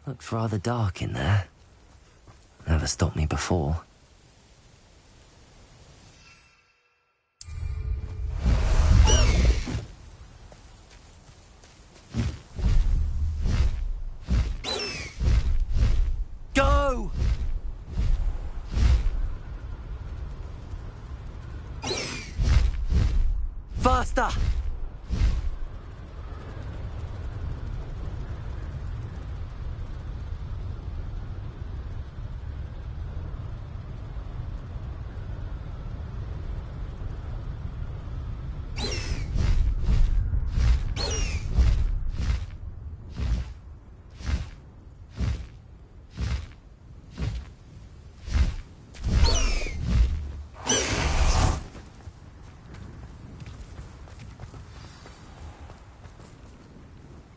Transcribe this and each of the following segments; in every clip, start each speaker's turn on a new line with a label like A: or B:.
A: Looks rather dark in there. Never stopped me before. Go! Faster!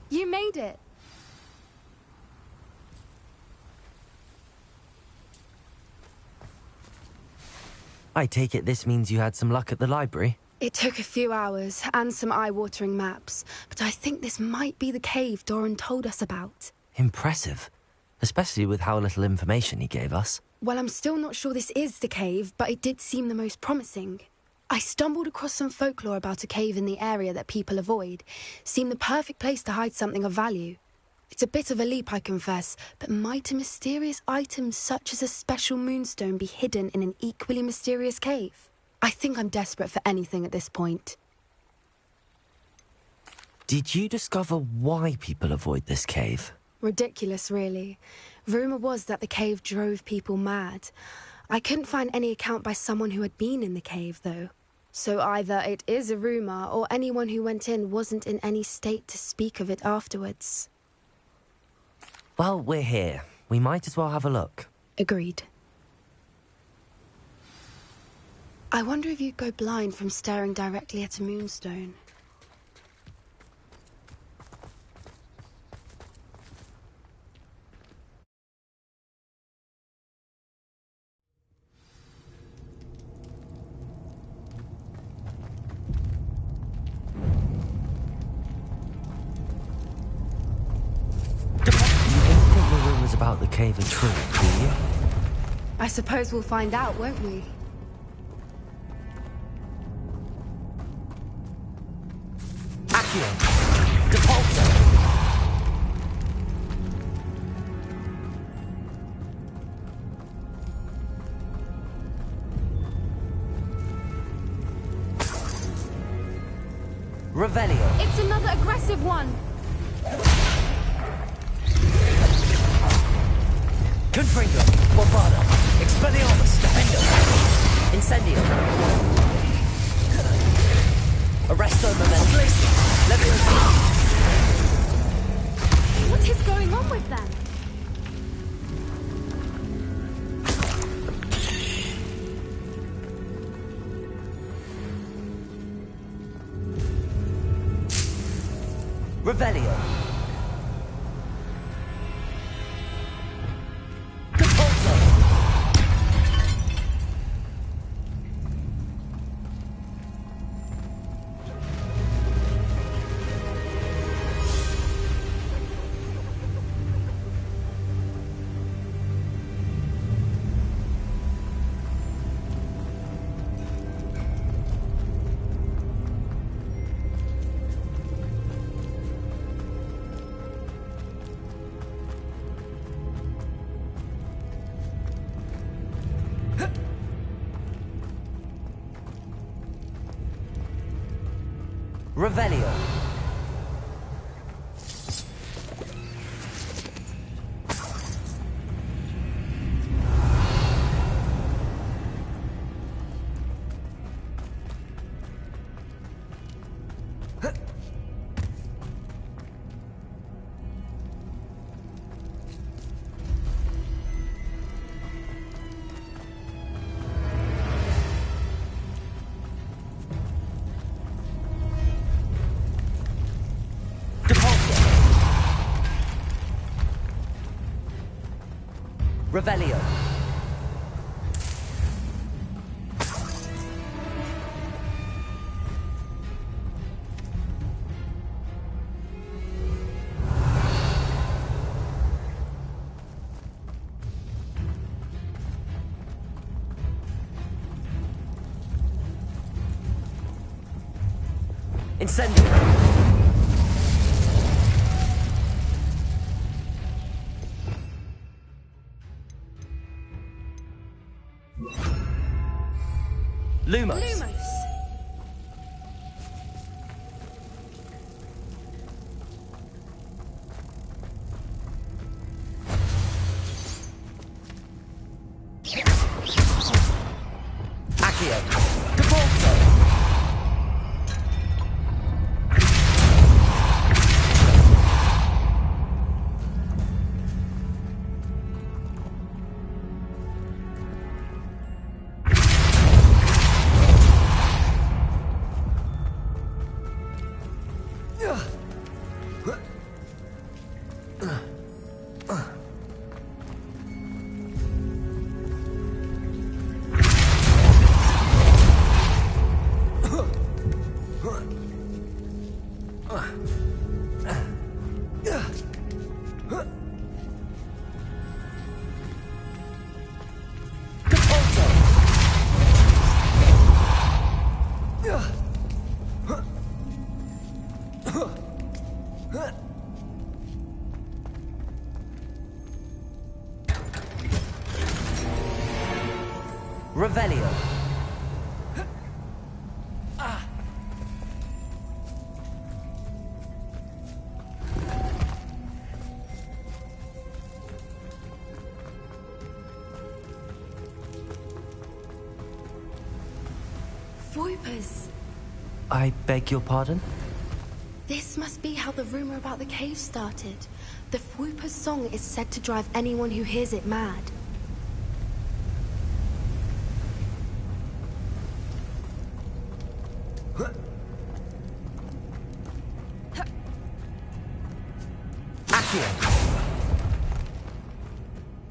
B: You made it!
A: I take it this means you had some luck at the library?
B: It took a few hours and some eye-watering maps, but I think this might be the cave Doran told us about.
A: Impressive. Especially with how little information he gave us.
B: Well, I'm still not sure this is the cave, but it did seem the most promising. I stumbled across some folklore about a cave in the area that people avoid. Seemed the perfect place to hide something of value. It's a bit of a leap, I confess, but might a mysterious item such as a special moonstone be hidden in an equally mysterious cave? I think I'm desperate for anything at this point.
A: Did you discover why people avoid this cave?
B: Ridiculous, really. Rumour was that the cave drove people mad. I couldn't find any account by someone who had been in the cave, though. So either it is a rumour, or anyone who went in wasn't in any state to speak of it afterwards.
A: Well, we're here. We might as well have a look.
B: Agreed. I wonder if you'd go blind from staring directly at a moonstone.
A: About the cave are true, do you?
B: I suppose we'll find out, won't we?
A: Accio! Depulso! Revelio!
B: It's another aggressive one!
A: Confringo, Bombado, Expelliarmus, Defendo, Incendio, Arresto Memento, Leviosa.
B: What is going on with them?
A: Revelio. Revelio. Revelio. Incendio! Lumos!
B: Lumos!
A: Accio! Depulso! Revelio.
B: Voipers!
A: I beg your pardon?
B: This must be how the rumor about the cave started. The Voiper's song is said to drive anyone who hears it mad.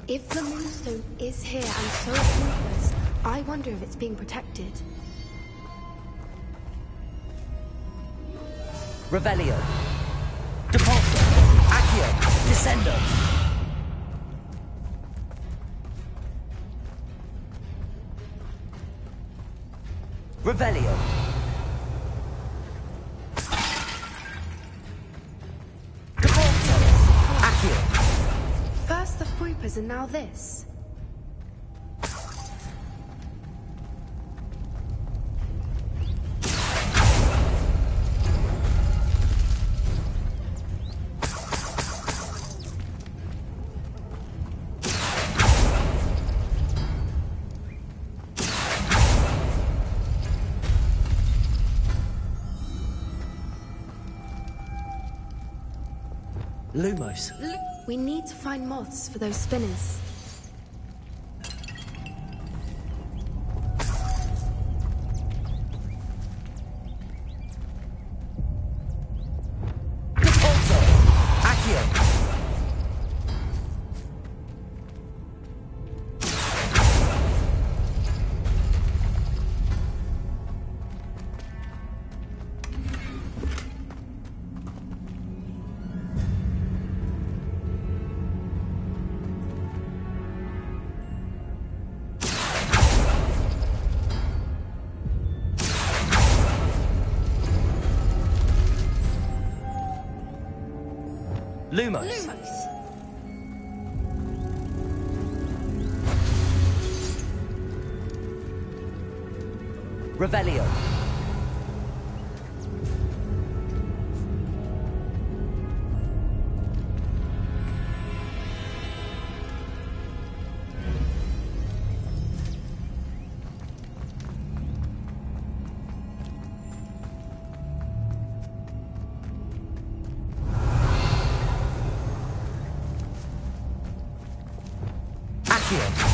B: If the moonstone is here and so are Voipers, I wonder if it's being protected.
A: Revelio. Depulso. Accio. Descendo. Revelio. Depulso. Accio.
B: First the Voipers and now this.
A: Lumos.
B: We need to find moths for those spinners.
A: Depulso. Accio. Lumos.
B: Lumos!
A: Revelio. Accio.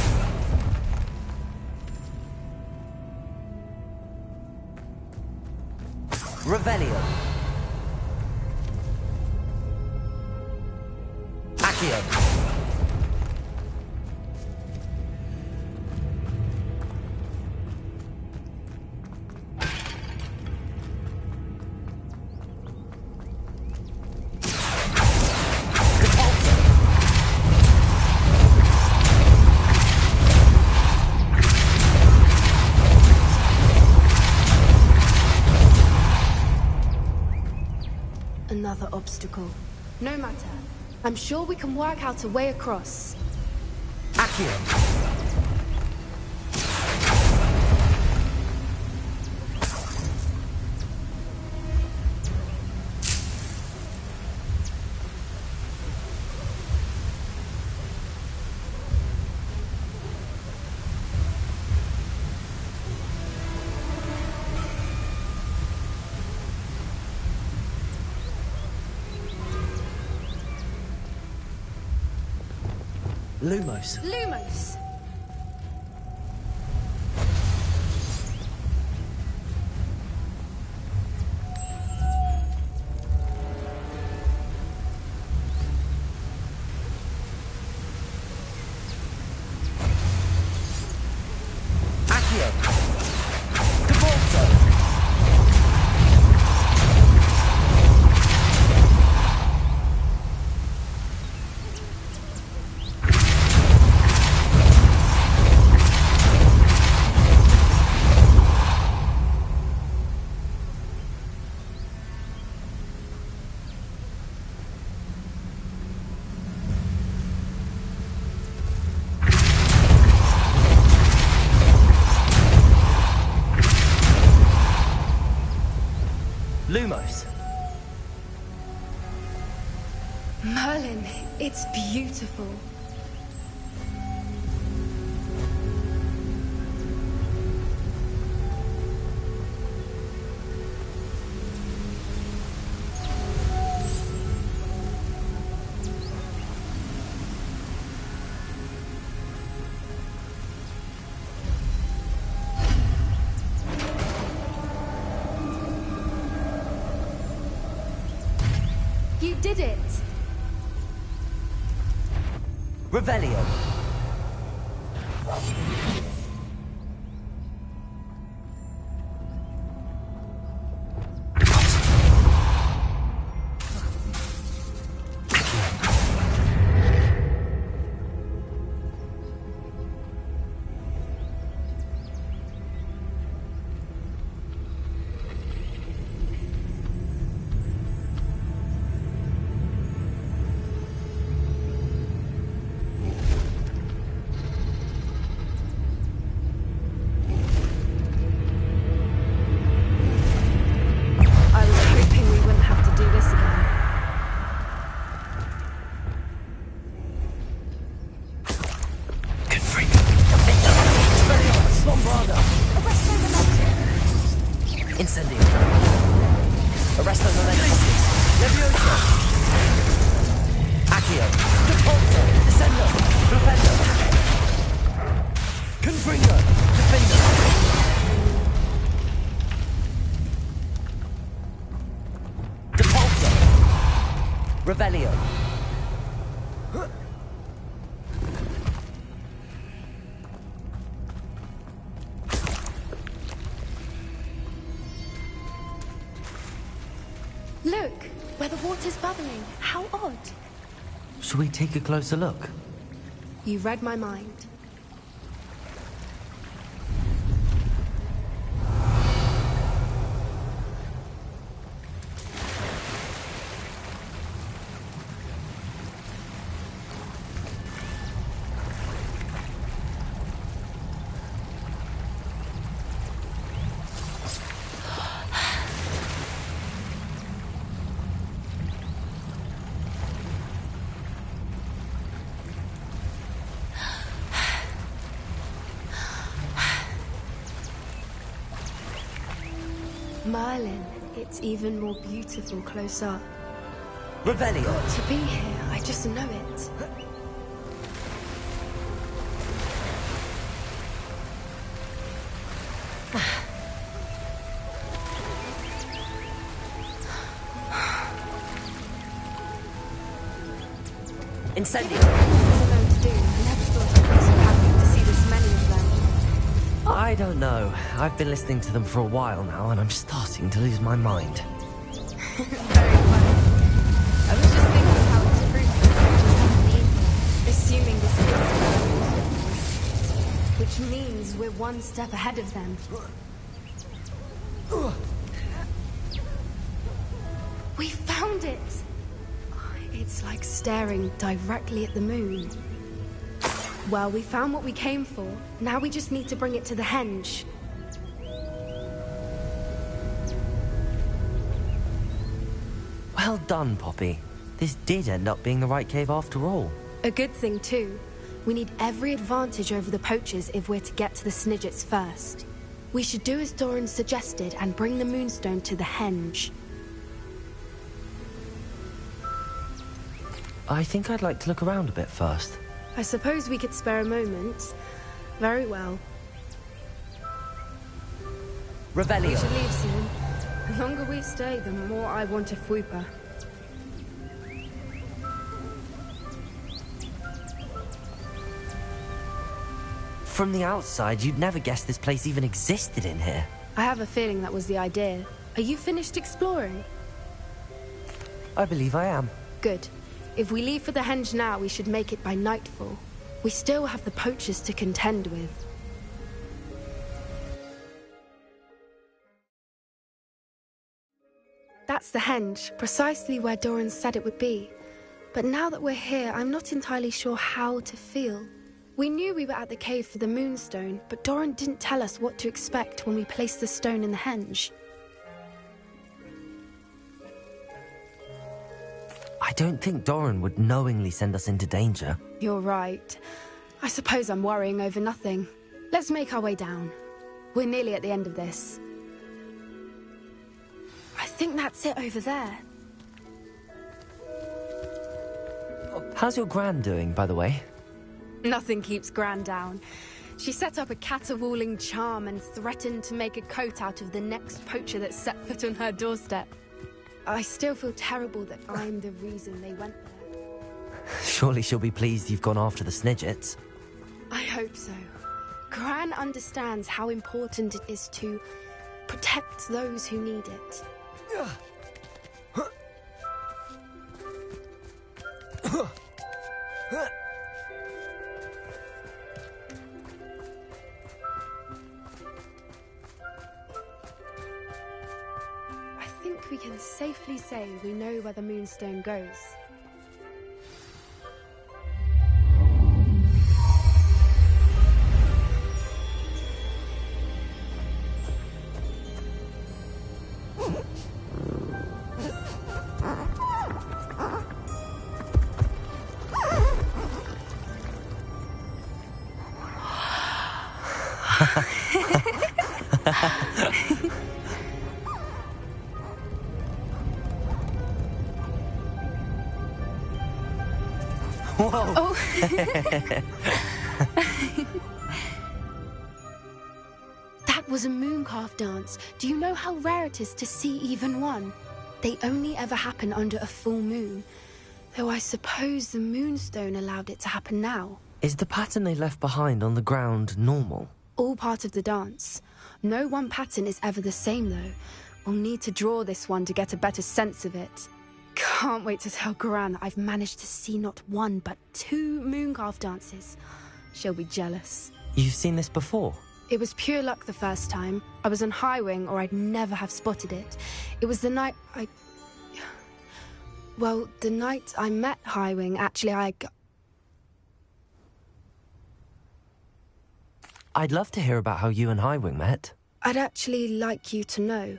A: Revelio. Accio.
B: Another obstacle. No matter. I'm sure we can work out a way across.
A: Accio! Lumos.
B: Lumos!
A: Accio! Devolso! Lumos.
B: Merlin, it's beautiful. You did it!
A: Revelio.
B: I was hoping we wouldn't have to do this again.
A: Confringo. Expelliarmus. Lombardo.
B: Arresto momentum!
A: Incendio. Arresto momentum. Levioso. Accio. Devolso. Descendo. Propendo. Confringo. Defendo. Devolso. Revelio.
B: Look, where the water's bubbling. How odd.
A: Shall we take a closer look?
B: You read my mind. Merlin, it's even more beautiful close up.
A: Revelio.
B: To be here, I just know it.
A: Incendio.
B: There's alone to do. I never thought I'd be so happy to see this many of them.
A: I don't know. I've been listening to them for a while now, and I'm starting to lose my mind.
B: Very funny. I was just thinking how it's proof that I just haven't been here, assuming this is which means we're one step ahead of them. We found it! It's like staring directly at the moon. Well, we found what we came for. Now we just need to bring it to the henge.
A: Well done, Poppy. This did end up being the right cave after all.
B: A good thing, too. We need every advantage over the poachers if we're to get to the Snidgets first. We should do as Doran suggested and bring the moonstone to the henge.
A: I think I'd like to look around a bit first.
B: I suppose we could spare a moment. Very well.
A: Revelio.
B: We should leave soon. The longer we stay, the more I want a fwooper.
A: From the outside, you'd never guess this place even existed in here.
B: I have a feeling that was the idea. Are you finished exploring?
A: I believe I am.
B: Good. If we leave for the henge now, we should make it by nightfall. We still have the poachers to contend with. That's the henge, precisely where Doran said it would be. But now that we're here, I'm not entirely sure how to feel. We knew we were at the cave for the moonstone, but Doran didn't tell us what to expect when we placed the stone in the henge.
A: I don't think Doran would knowingly send us into danger.
B: You're right. I suppose I'm worrying over nothing. Let's make our way down. We're nearly at the end of this. I think that's it over there.
A: How's your Gran doing, by the way?
B: Nothing keeps Gran down. She set up a caterwauling charm and threatened to make a coat out of the next poacher that set foot on her doorstep. I still feel terrible that I'm the reason they went there.
A: Surely she'll be pleased you've gone after the Snidgets.
B: I hope so. Gran understands how important it is to protect those who need it. I think we can safely say we know where the moonstone goes.
A: Whoa!
B: Oh. That was a mooncalf dance. Do you know how rare it is to see even one? They only ever happen under a full moon. Though I suppose the moonstone allowed it to happen now.
A: Is the pattern they left behind on the ground normal?
B: All part of the dance. No one pattern is ever the same, though. We'll need to draw this one to get a better sense of it. Can't wait to tell Gran that I've managed to see not one, but 2 mooncalf dances. She'll be jealous.
A: You've seen this before?
B: It was pure luck the first time. I was on Highwing, or I'd never have spotted it. It was the night Well, the night I met Highwing, actually,
A: I'd love to hear about how you and Highwing met.
B: I'd actually like you to know.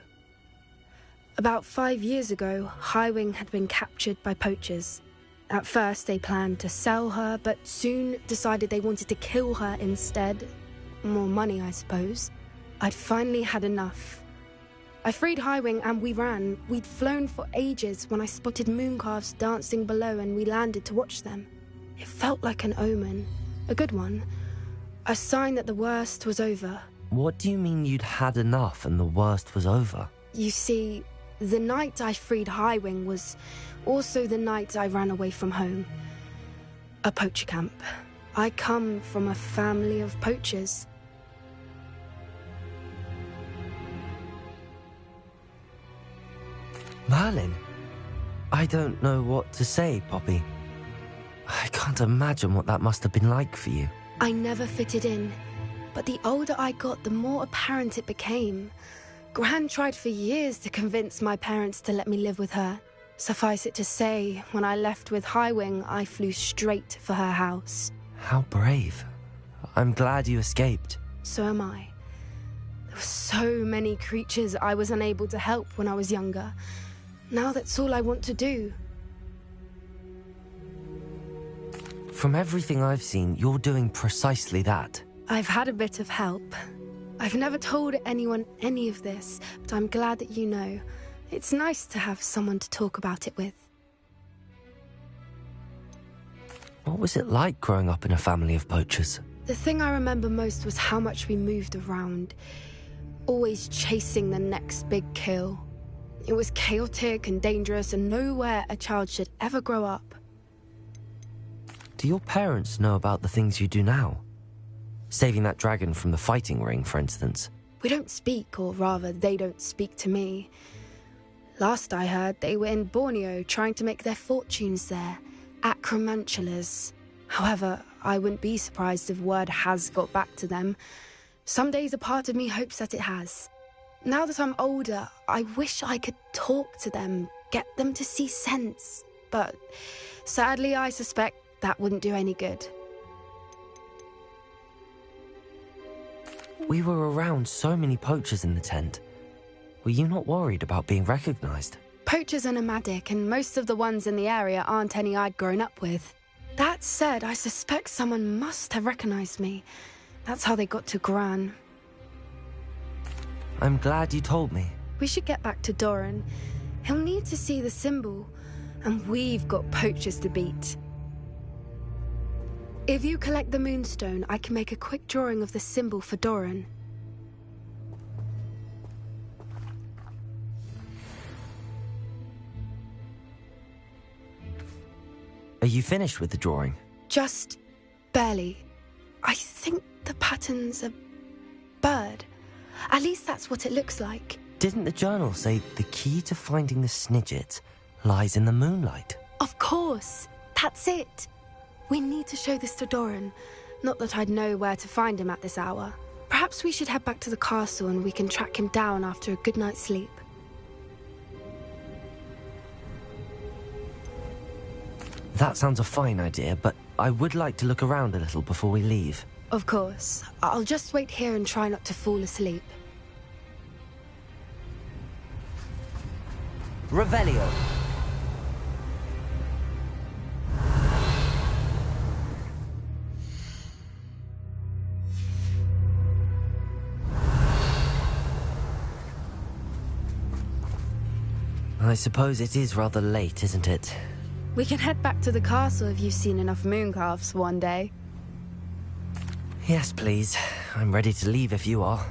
B: About 5 years ago, Highwing had been captured by poachers. At first, they planned to sell her, but soon decided they wanted to kill her instead. More money, I suppose. I'd finally had enough. I freed Highwing and we ran. We'd flown for ages when I spotted mooncalves dancing below and we landed to watch them. It felt like an omen. A good one. A sign that the worst was over.
A: What do you mean you'd had enough and the worst was over?
B: You see, the night I freed Highwing was also the night I ran away from home. A poacher camp. I come from a family of poachers.
A: Merlin? I don't know what to say, Poppy. I can't imagine what that must have been like for you.
B: I never fitted in, but the older I got, the more apparent it became. Gran tried for years to convince my parents to let me live with her. Suffice it to say, when I left with Highwing, I flew straight for her house.
A: How brave. I'm glad you escaped.
B: So am I. There were so many creatures I was unable to help when I was younger. Now that's all I want to do.
A: From everything I've seen, you're doing precisely that.
B: I've had a bit of help. I've never told anyone any of this, but I'm glad that you know. It's nice to have someone to talk about it with.
A: What was it like growing up in a family of poachers?
B: The thing I remember most was how much we moved around, always chasing the next big kill. It was chaotic and dangerous, and nowhere a child should ever grow up.
A: Do your parents know about the things you do now? Saving that dragon from the fighting ring, for instance.
B: We don't speak, or rather, they don't speak to me. Last I heard, they were in Borneo trying to make their fortunes there, acromantulas. However, I wouldn't be surprised if word has got back to them. Some days a part of me hopes that it has. Now that I'm older, I wish I could talk to them, get them to see sense. But sadly, I suspect that wouldn't do any good.
A: We were around so many poachers in the tent. Were you not worried about being recognized?
B: Poachers are nomadic, and most of the ones in the area aren't any I'd grown up with. That said, I suspect someone must have recognized me. That's how they got to Gran.
A: I'm glad you told me.
B: We should get back to Doran. He'll need to see the symbol, and we've got poachers to beat. If you collect the moonstone, I can make a quick drawing of the symbol for Doran.
A: Are you finished with the drawing?
B: Just barely. I think the pattern's a bird. At least that's what it looks like.
A: Didn't the journal say the key to finding the Snidget lies in the moonlight?
B: Of course. That's it. We need to show this to Doran. Not that I'd know where to find him at this hour. Perhaps we should head back to the castle and we can track him down after a good night's sleep.
A: That sounds a fine idea, but I would like to look around a little before we leave.
B: Of course. I'll just wait here and try not to fall asleep.
A: Revelio. I suppose it is rather late, isn't it?
B: We can head back to the castle if you've seen enough mooncalves one day.
A: Yes, please. I'm ready to leave if you are.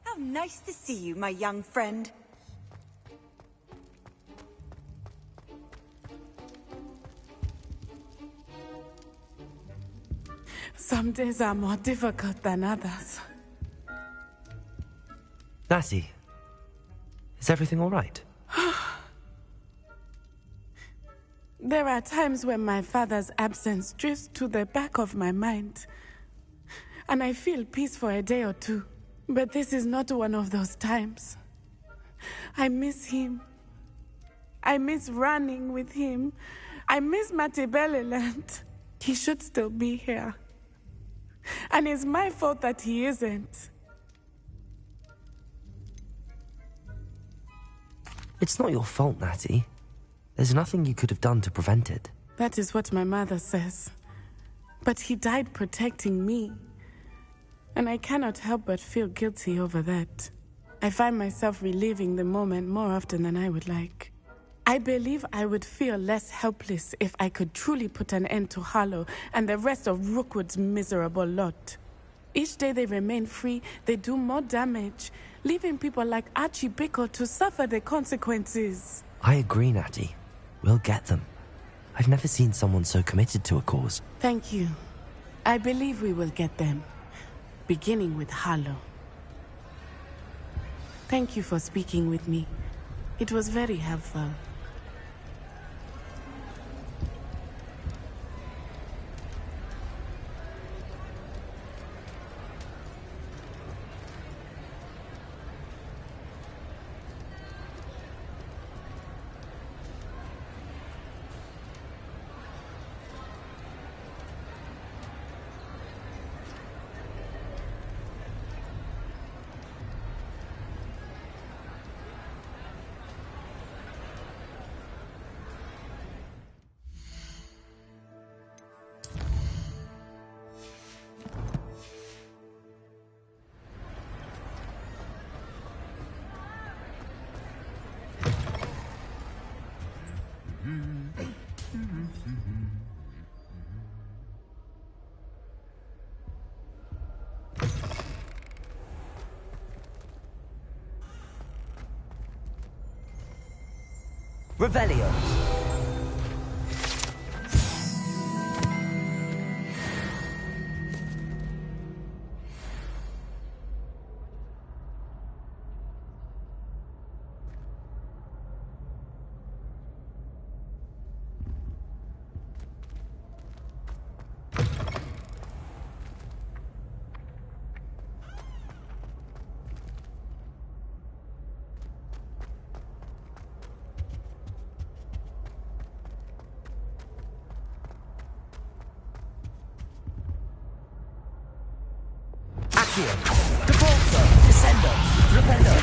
C: How nice to see you, my young friend.
D: Some days are more difficult than others.
A: Lassie, is everything all right?
D: There are times when my father's absence drifts to the back of my mind, and I feel peace for a day or two. But this is not one of those times. I miss him. I miss running with him. I miss Matibeleland. He should still be here. And it's my fault that he isn't.
A: It's not your fault, Natty. There's nothing you could have done to prevent it.
D: That is what my mother says. But he died protecting me. And I cannot help but feel guilty over that. I find myself reliving the moment more often than I would like. I believe I would feel less helpless if I could truly put an end to Harlow and the rest of Rookwood's miserable lot. Each day they remain free, they do more damage, leaving people like Archie Bickle to suffer the consequences.
A: I agree, Natty. We'll get them. I've never seen someone so committed to a cause.
D: Thank you. I believe we will get them, beginning with Harlow. Thank you for speaking with me. It was very helpful.
A: Revelio. Accio, Devolso, Descendo, Rependo.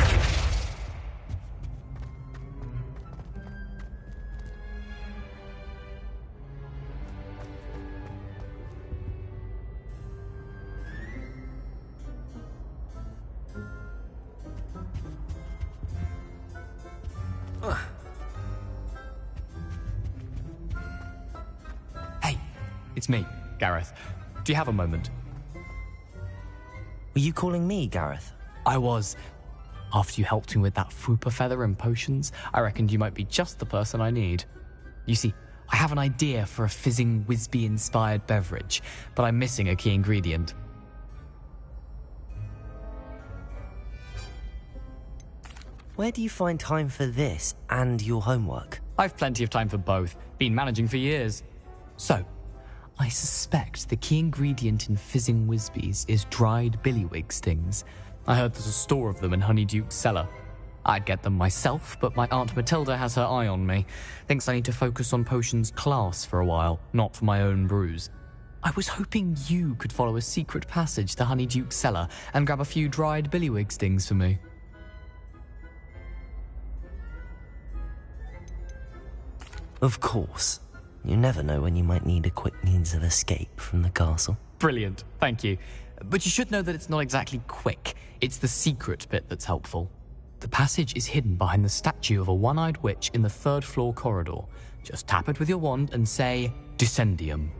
E: Hey, it's me, Gareth. Do you have a moment?
A: Were you calling me, Gareth?
E: I was. After you helped me with that Fupa feather and potions, I reckoned you might be just the person I need. You see, I have an idea for a fizzing Whizbee-inspired beverage, but I'm missing a key ingredient.
A: Where do you find time for this and your homework?
E: I've plenty of time for both. Been managing for years. So, I suspect the key ingredient in fizzing Whizbees is dried billywig stings. I heard there's a store of them in Honeyduke's cellar. I'd get them myself, but my Aunt Matilda has her eye on me. Thinks I need to focus on potions class for a while, not for my own brews. I was hoping you could follow a secret passage to Honeyduke's cellar and grab a few dried billywig stings for me.
A: Of course. You never know when you might need a quick means of escape from the castle.
E: Brilliant, thank you. But you should know that it's not exactly quick. It's the secret bit that's helpful. The passage is hidden behind the statue of a one-eyed witch in the third-floor corridor. Just tap it with your wand and say, Descendium.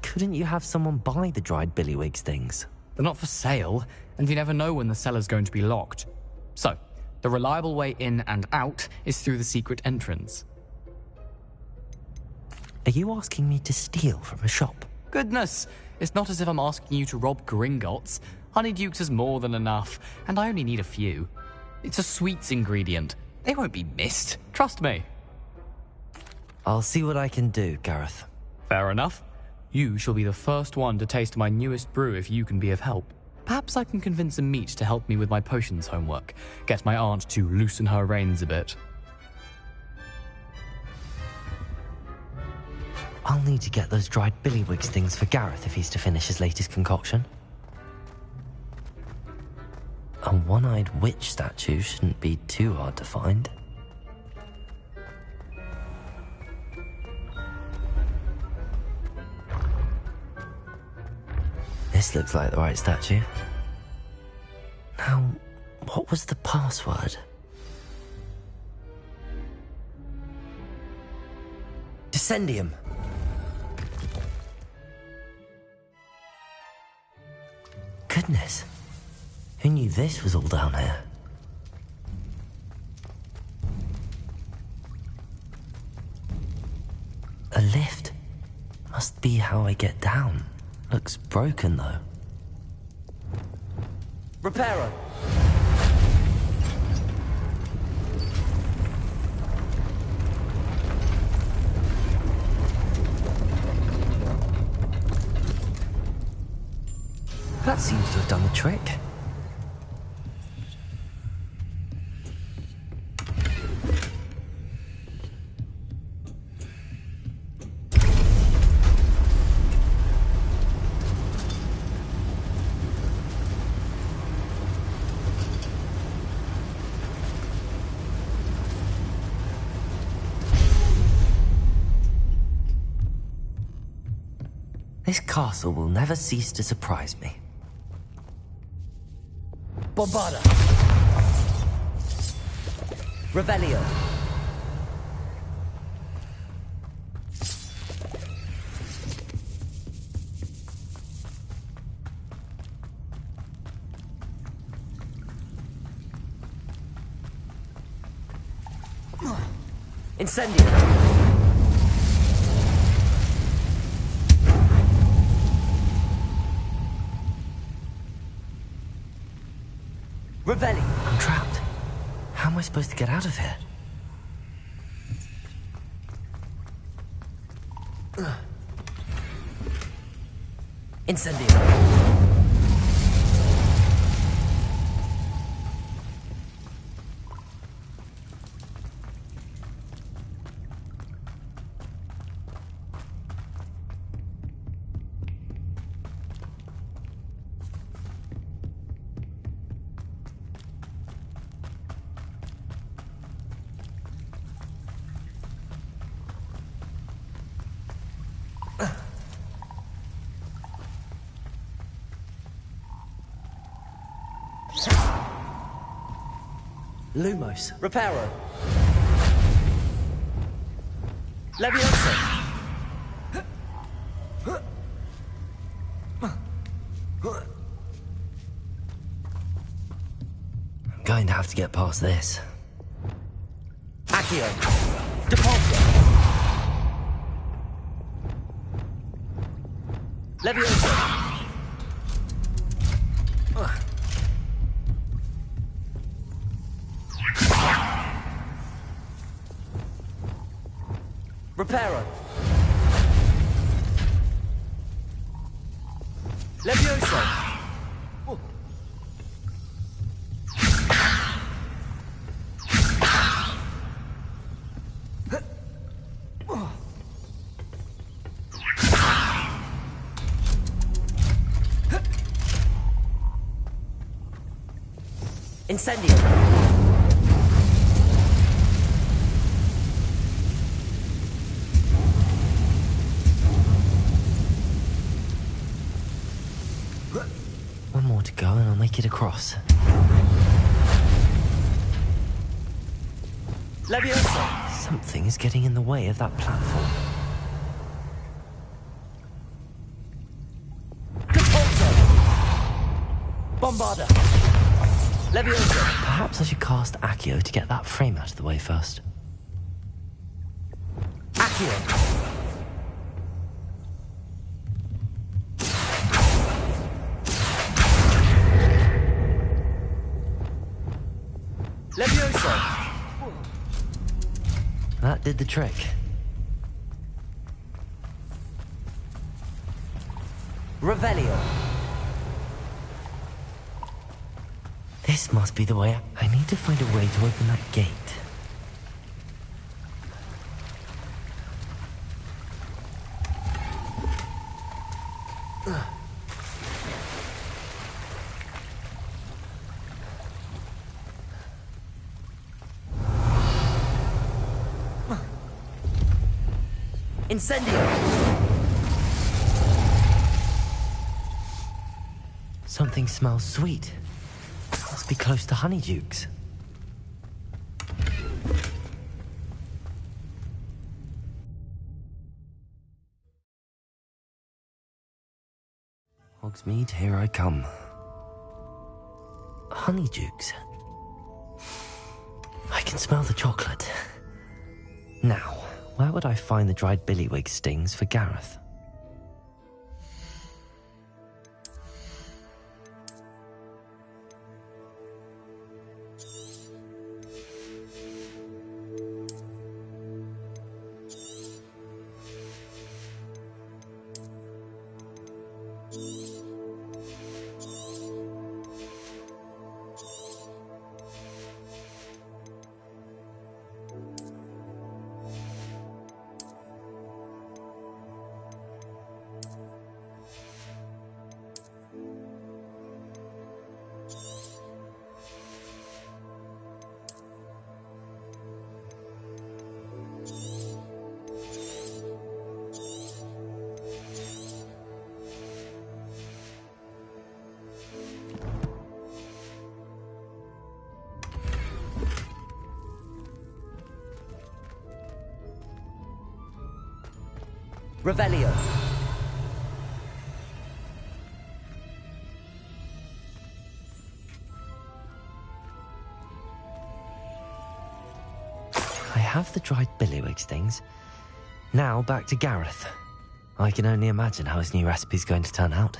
A: Couldn't you have someone buy the dried billywig stings?
E: They're not for sale, and you never know when the cellar's going to be locked. So, the reliable way in and out is through the secret entrance.
A: Are you asking me to steal from a shop?
E: Goodness, it's not as if I'm asking you to rob Gringotts. Honeyduke's has more than enough, and I only need a few. It's a sweets ingredient. They won't be missed, trust me.
A: I'll see what I can do, Gareth.
E: Fair enough. You shall be the first one to taste my newest brew if you can be of help. Perhaps I can convince a meat to help me with my potions homework. Get my aunt to loosen her reins a bit.
A: I'll need to get those dried billywig stings for Gareth if he's to finish his latest concoction. A one-eyed witch statue shouldn't be too hard to find. This looks like the right statue. Now, what was the password? Incendium! Goodness. Who knew this was all down here? A lift. Must be how I get down. Looks broken, though. Reparo! That seems to have done the trick. This castle will never cease to surprise me. Bombarda! Revelio! Incendio! Revelli! I'm trapped. How am I supposed to get out of here? Incendio! Lumos. Reparo. Leviosa. I'm going to have to get past this. Accio. Depulso. Leviosa. Reparo. Leviosa. Incendio. One more to go and I'll make it across. Leviosa! Something is getting in the way of that platform. Depulso! Bombarda! Leviosa! Perhaps I should cast Accio to get that frame out of the way first. Accio! Leviosa! That did the trick. Revelio. This must be the way. I need to find a way to open that gate. Incendio! Something smells sweet. Must be close to Honeydukes. Hogsmeade, here I come. Honeydukes. I can smell the chocolate. Now, where would I find the dried billywig stings for Gareth? Revelio. I have the dried billywig stings. Now back to Gareth. I can only imagine how his new recipe's going to turn out.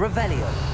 A: Revelio.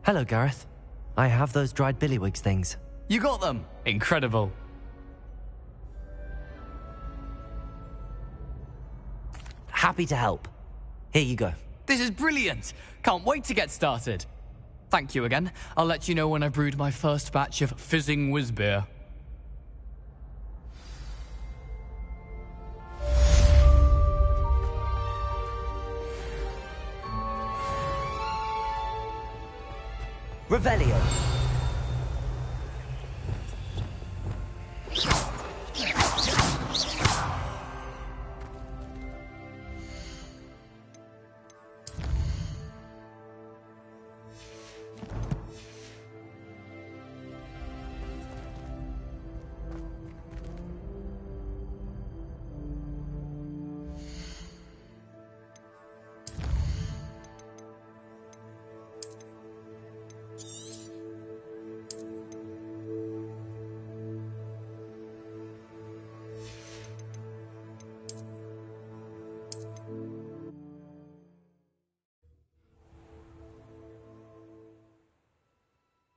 A: Hello, Gareth. I have those dried billywig things.
E: You got them! Incredible.
A: Happy to help. Here you go.
E: This is brilliant! Can't wait to get started. Thank you again. I'll let you know when I've brewed my first batch of fizzing whizbeer.
A: Revelio.